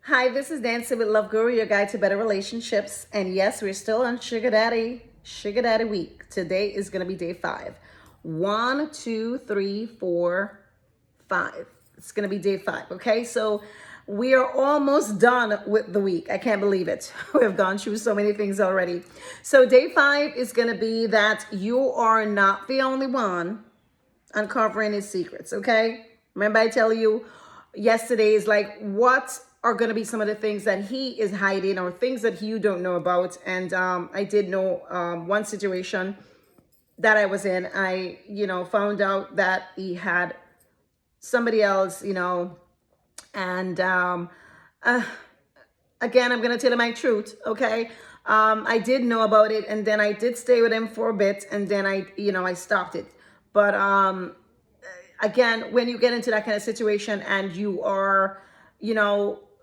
Hi, this is Nancy with Love Guru, your guide to better relationships. And yes, we're still on Sugar Daddy week. Today is going to be day 5. 1, 2, 3, 4, 5. It's going to be day 5. Okay, so we are almost done with the week. I can't believe it. We've gone through so many things already. So day 5 is going to be that you are not the only one uncovering his secrets. Okay, remember I tell you yesterday is like, what are going to be some of the things that he is hiding or things that you don't know about? And I did know one situation that I was in. I found out that he had somebody else, and again, I'm going to tell you my truth. Okay, I did know about it, and then I did stay with him for a bit, and then I stopped it. But again, when you get into that kind of situation and you are,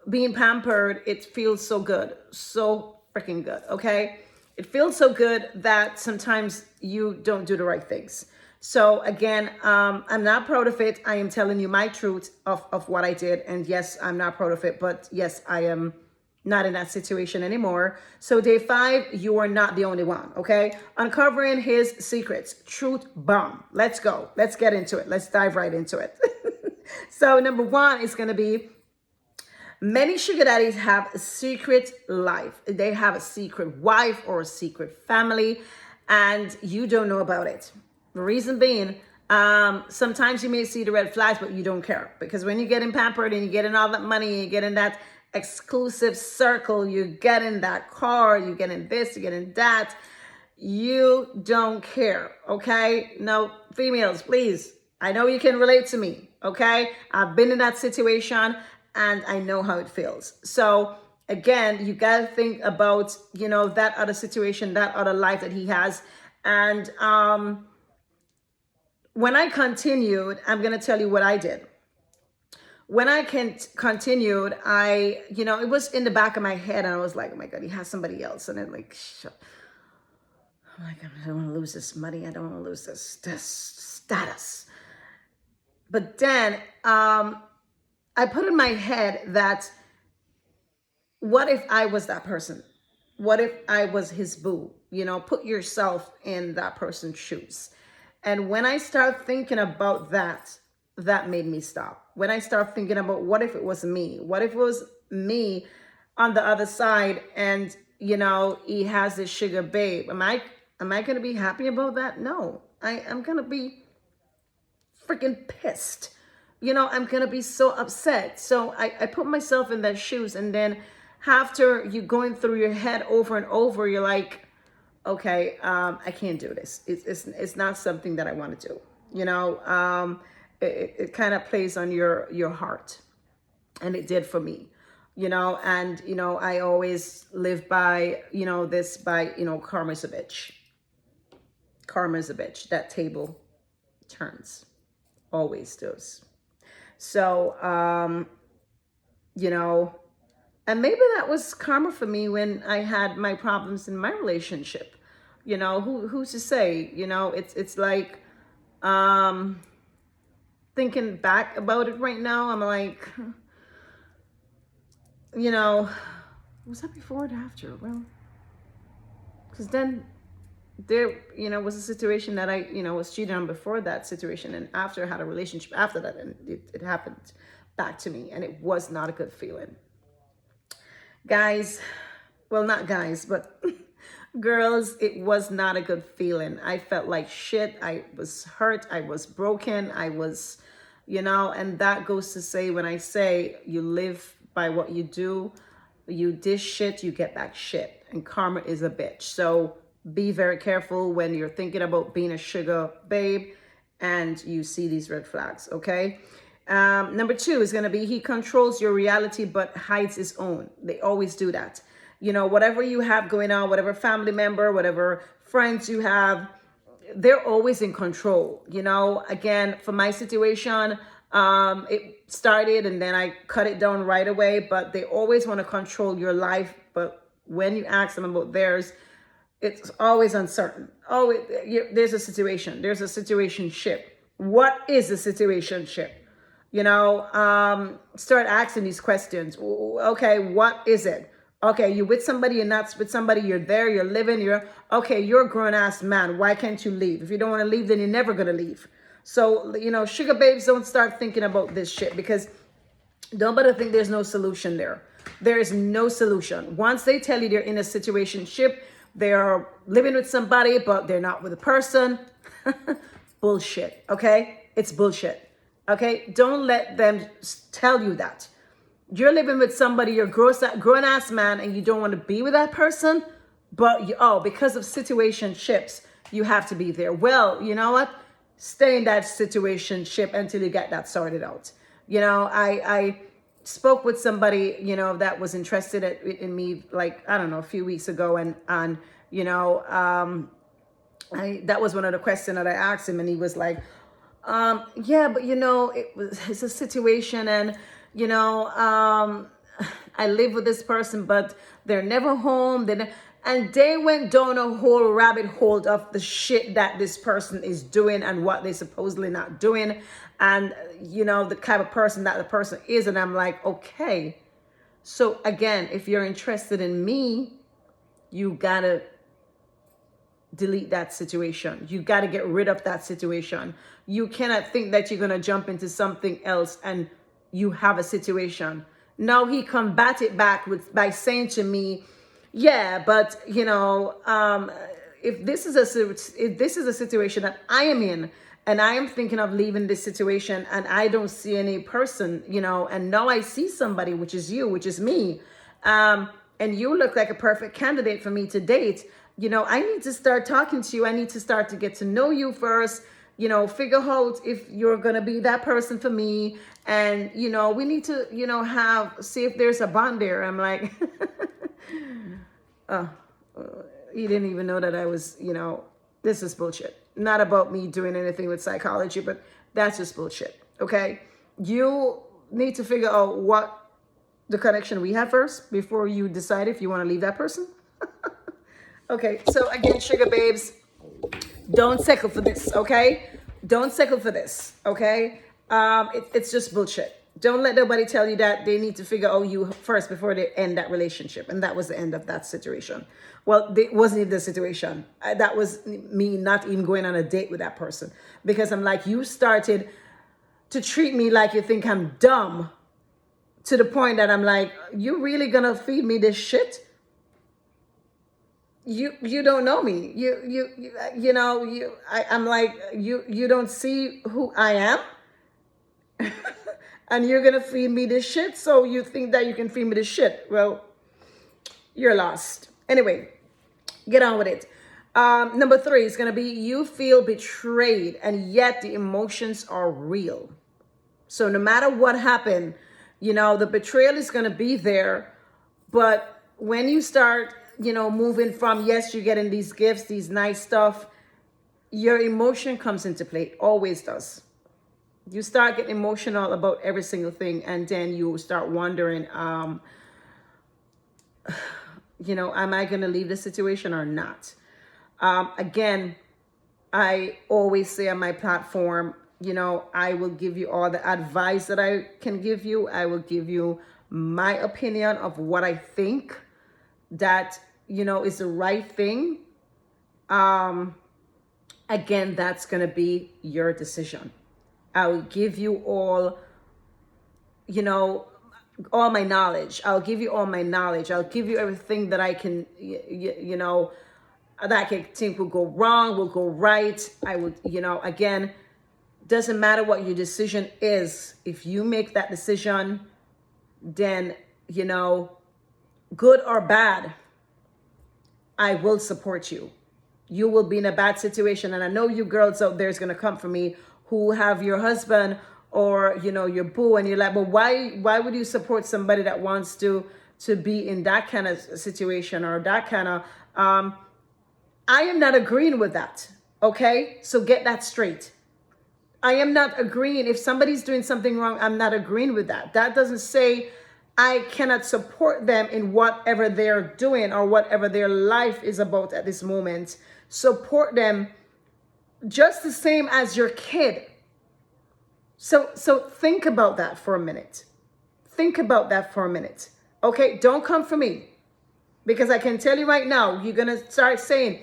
being pampered, it feels so good. So freaking good. Okay. It feels so good that sometimes you don't do the right things. So again, I'm not proud of it. I am telling you my truth of what I did. And yes, I'm not proud of it, but yes, I am not in that situation anymore. So day 5, you are not the only one. Okay. Uncovering his secrets. Truth bomb. Let's go. Let's get into it. Let's dive right into it. So number 1 is going to be, many sugar daddies have a secret life. They have a secret wife or a secret family, and you don't know about it. The reason being, sometimes you may see the red flags, but you don't care. Because when you're getting pampered and you're getting all that money, you're getting that exclusive circle, you're getting that car, you're getting this, you're getting that, you don't care. Okay? No, females, please. I know you can relate to me. Okay? I've been in that situation and I know how it feels. So again, you got to think about, that other situation, that other life that he has. And when I continued, I'm going to tell you what I did. When I continued, it was in the back of my head, and I was like, oh my God, he has somebody else. And then I'm like, I don't want to lose this money. I don't want to lose this status. But then I put in my head that, what if I was that person? What if I was his boo? Put yourself in that person's shoes. And when I start thinking about that, that made me stop. When I start thinking about, what if it was me? What if it was me on the other side, and he has this sugar babe? Am I going to be happy about that? No, I'm going to be freaking pissed. I'm going to be so upset. So I put myself in their shoes. And then after you going through your head over and over, you're like, okay, I can't do this. It's not something that I want to do. It kind of plays on your heart. And it did for me. And, I always live by, karma's a bitch. Karma's a bitch. That table turns. Always does. So, and maybe that was karma for me when I had my problems in my relationship. Who's to say? It's like, thinking back about it right now, I'm like, was that before or after? Well, because then there, was a situation that I, was cheated on before that situation. And after I had a relationship after that, and it happened back to me, and it was not a good feeling. Guys, well, not guys, but girls, it was not a good feeling. I felt like shit. I was hurt. I was broken. I was, and that goes to say, when I say you live by what you do, you dish shit, you get back shit. And karma is a bitch. So be very careful when you're thinking about being a sugar babe and you see these red flags, okay? Number 2 is going to be, he controls your reality but hides his own. They always do that. Whatever you have going on, whatever family member, whatever friends you have, they're always in control. Again, for my situation, it started and then I cut it down right away, but they always want to control your life. But when you ask them about theirs, it's always uncertain. There's a situation. There's a situationship. What is a situationship? Start asking these questions. Okay, what is it? Okay, you're with somebody, you're not with somebody, you're there, you're living, you're a grown ass man. Why can't you leave? If you don't want to leave, then you're never going to leave. So, sugar babes, don't start thinking about this shit, because nobody think there's no solution there. There is no solution. Once they tell you they're in a situationship, they're living with somebody, but they're not with a person. Bullshit, okay? It's bullshit, okay? Don't let them tell you that. You're living with somebody, you're a grown-ass man, and you don't want to be with that person, but because of situationships, you have to be there. Well, you know what? Stay in that situationship until you get that sorted out. I spoke with somebody, that was interested in me, like, I don't know, a few weeks ago, and that was one of the questions that I asked him, and he was like, yeah, but it's a situation, and I live with this person, but they're never home. And they went down a whole rabbit hole of the shit that this person is doing and what they're supposedly not doing, and the kind of person that the person is. And I'm like, okay, so again, if you're interested in me, you gotta delete that situation. You got to get rid of that situation. You cannot think that you're going to jump into something else and you have a situation. Now he combated back by saying to me, yeah, but if this is a situation that I am in, and I am thinking of leaving this situation, and I don't see any person, and now I see somebody, which is you, which is me, and you look like a perfect candidate for me to date. I need to start talking to you. I need to start to get to know you first, figure out if you're going to be that person for me. And, we need to, see if there's a bond there. I'm like, he didn't even know that I was, this is bullshit. Not about me doing anything with psychology, but that's just bullshit. Okay. You need to figure out what the connection we have first before you decide if you want to leave that person. Okay, so again, sugar babes, don't settle for this, okay? Don't settle for this, okay? It's just bullshit. Don't let nobody tell you that. They need to figure out you first before they end that relationship. And that was the end of that situation. Well, it wasn't even the situation. That was me not even going on a date with that person. Because I'm like, you started to treat me like you think I'm dumb, to the point that I'm like, you really gonna feed me this shit? You don't know me. I'm like, you don't see who I am, and you're gonna feed me this shit. So you think that you can feed me this shit? Well, you're lost. Anyway, get on with it. Number 3 is gonna be, you feel betrayed, and yet the emotions are real. So no matter what happened, the betrayal is gonna be there, but when you start moving from, yes, you're getting these gifts, these nice stuff, your emotion comes into play. It always does. You start getting emotional about every single thing, and then you start wondering, am I going to leave the situation or not? Again, I always say on my platform, I will give you all the advice that I can give you. I will give you my opinion of what I think that is the right thing. Again, that's going to be your decision. I will give you all my knowledge. I'll give you all my knowledge. I'll give you everything that I can, that I can think will go wrong, will go right. I would, again, doesn't matter what your decision is. If you make that decision, then, good or bad, I will support you. You will be in a bad situation. And I know you girls out there is going to come for me who have your husband or, your boo, and you're like, but why would you support somebody that wants to be in that kind of situation or that kind of, I am not agreeing with that. Okay. So get that straight. I am not agreeing. If somebody's doing something wrong, I'm not agreeing with that. That doesn't say I cannot support them in whatever they're doing or whatever their life is about at this moment. Support them just the same as your kid. So think about that for a minute. Think about that for a minute. Okay, don't come for me, because I can tell you right now, you're gonna start saying,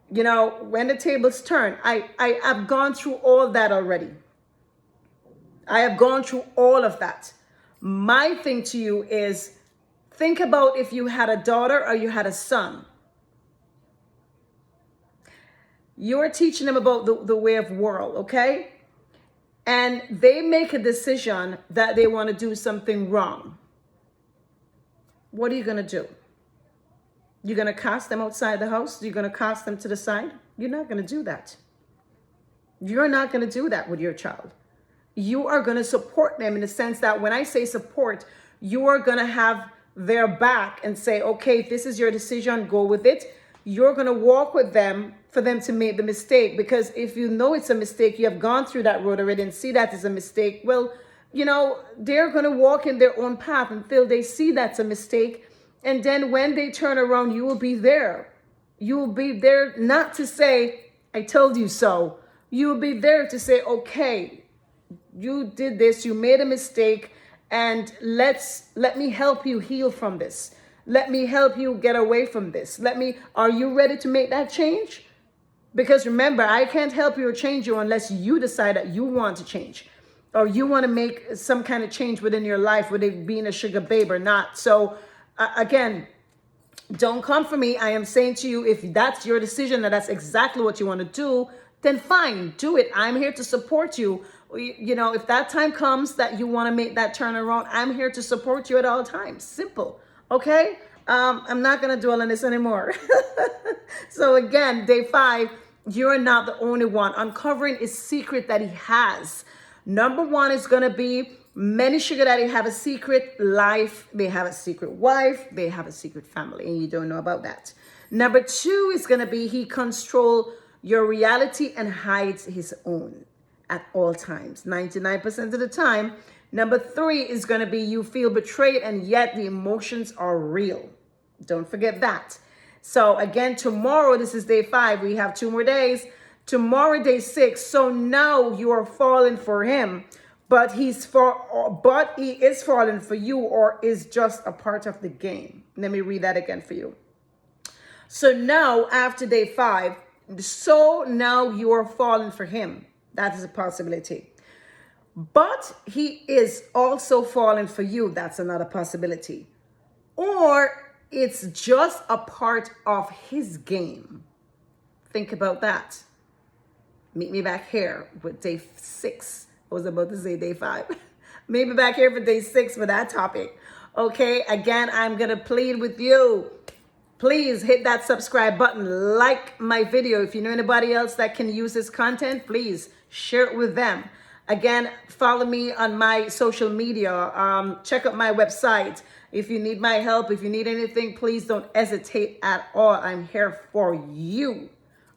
when the tables turn. I've gone through all that already. I have gone through all of that. My thing to you is, think about if you had a daughter or you had a son. You're teaching them about the way of world, okay? And they make a decision that they want to do something wrong. What are you going to do? You're going to cast them outside the house? You're going to cast them to the side? You're not going to do that. You're not going to do that with your child. You are going to support them in the sense that when I say support, you are going to have their back and say, okay, this is your decision, go with it. You're going to walk with them for them to make the mistake, because if you know it's a mistake, you have gone through that road already and see that is a mistake, well, they're going to walk in their own path until they see that's a mistake. And then when they turn around, you will be there. You will be there not to say, I told you so. You will be there to say, okay, you did this, you made a mistake, and let me help you heal from this. Let me help you get away from this. Are you ready to make that change? Because remember, I can't help you or change you unless you decide that you want to change, or you want to make some kind of change within your life, whether it being a sugar babe or not. So again, don't come for me. I am saying to you, if that's your decision and that's exactly what you want to do, then fine, do it. I'm here to support you. If that time comes that you want to make that turnaround, I'm here to support you at all times. Simple. Okay? I'm not going to dwell on this anymore. So again, day 5, you're not the only one. Uncovering a secret that he has. Number 1 is going to be, many sugar daddy have a secret life. They have a secret wife. They have a secret family, and you don't know about that. Number 2 is going to be, he controls your reality and hides his own at all times, 99% of the time. Number 3 is going to be, you feel betrayed and yet the emotions are real. Don't forget that. So again, tomorrow, this is day 5. We have 2 more days. Tomorrow, day 6. So now you are falling for him, but he is falling for you, or is just a part of the game. Let me read that again for you. So now after day 5, so now you are falling for him. That is a possibility. But he is also falling for you. That's another possibility. Or it's just a part of his game. Think about that. Meet me back here with day 6. I was about to say day 5. Meet me back here for day 6 for that topic. Okay, again, I'm going to plead with you. Please hit that subscribe button. Like my video. If you know anybody else that can use this content, please share it with them. Again, follow me on my social media. Check out my website. If you need my help, if you need anything, please don't hesitate at all. I'm here for you.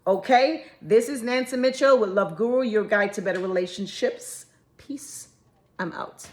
Okay? This is Nancy Mitchell with Love Guru, your guide to better relationships. Peace. I'm out.